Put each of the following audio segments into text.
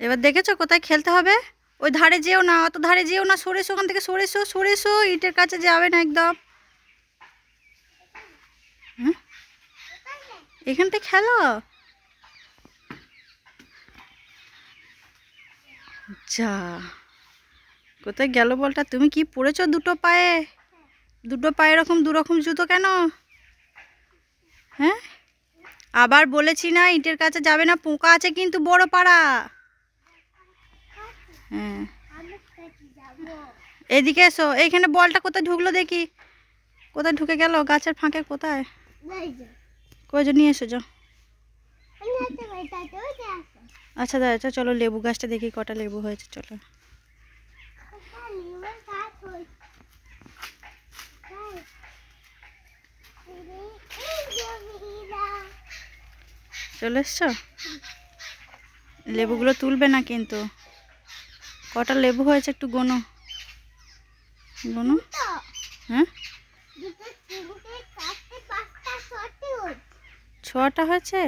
এবার দেখেছো কোথায় খেলতে হবে? ওই ধারে যেও না, অত ধারে যেও না, সরে এসো ওখান থেকে, সরে এসো, সরে এসো, ইটের কাছে যাবে না একদম। হ্যাঁ, এখানটা খেলো। যা, কোথায় গেল বলটা? তুমি কি পরেছো দুটো পায়ে? দুটো পায়ে এরকম দুরকম জুতো কেন? হ্যাঁ, আবার বলেছি না ইটের কাছে যাবে না, পোকা আছে কিন্তু বড় পাড়া। হ্যাঁ, এদিকে এসো। এইখানে বলটা কোথায় ঢুকলো দেখি, কোথায় ঢুকে গেল? গাছের ফাঁকে কোথায়? কই যে নিয়ে এসো যাও। আচ্ছা দাদা, চলো লেবু গাছটা দেখি কটা লেবু হয়েছে। চলো চলে এসছো? লেবুগুলো তুলবে না কিন্তু। কটা লেবু হয়েছে একটু গোনো, গোনো। হ্যাঁ, 6টা হয়েছে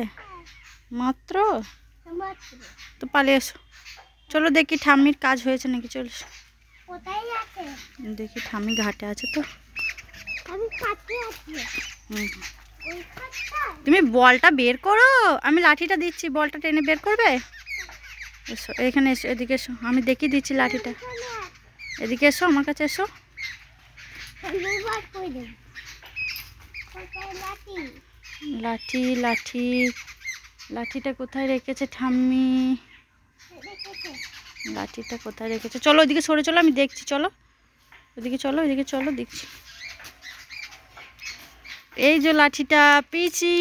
মাত্র। তো পালিয়ে এসো, চলো দেখি ঠাম্মির কাজ হয়েছে নাকি। চলো দেখি, ঠাম্মি ঘাটে আছে তো। তুমি বলটা বের করো, আমি লাঠিটা দিচ্ছি, বলটা টেনে বের করবে। এসো এখানে, এসো এদিকে এসো, আমি দেখিয়ে দিচ্ছি লাঠিটা। এদিকে এসো, আমার কাছে এসো। লাঠি লাঠি লাঠিটা কোথায় রেখেছে ঠাম্মি? লাঠিটা কোথায় রেখেছে? চলো ওইদিকে সরে চলো, আমি দেখছি। চলো ওইদিকে, চলো ওইদিকে, চলো দেখছি। এই যে লাঠিটা পেয়েছি।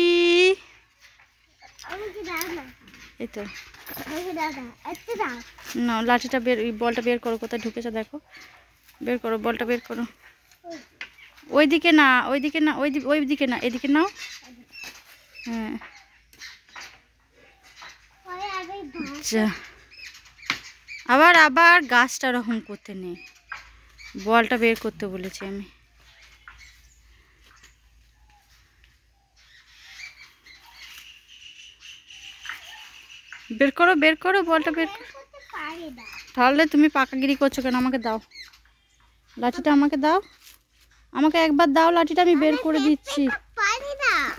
এই তো না, লাঠিটা বের, বলটা বের করো, কোথায় ঢুকেছে দেখো। বের করো, বলটা বের করো। ওইদিকে না, ওইদিকে না, ওইদিকে না, এদিকে নাও। হ্যাঁ, আচ্ছা, আবার আবার গাছটা ওরকম করতে নেই, বলটা বের করতে বলেছি আমি। বের করো, বের করো, বলটা বের করো। তাহলে তুমি পাকাগিরি করছো কেন? আমাকে দাও লাঠিটা, আমাকে দাও, আমাকে একবার দাও লাঠিটা, আমি বের করে দিচ্ছি।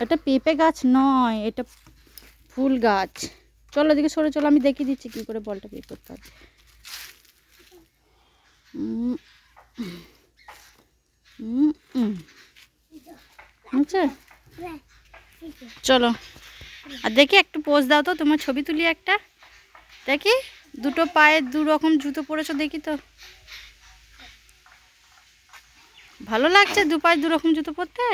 এটা পেঁপে গাছ নয়, এটা ফুল গাছ। চলো এদিকে সরে চলো, আমি দেখিয়ে দিচ্ছি কি করে বলটা বের করতে হবে। আচ্ছা চলো, আর দেখি একটু পোজ দাও তো, তোমার ছবি তুলি একটা দেখি। দুটো পায়ে দু রকম জুতো পরেছো দেখি তো। ভালো লাগছে দু পায়ে দু রকম জুতো পরতে?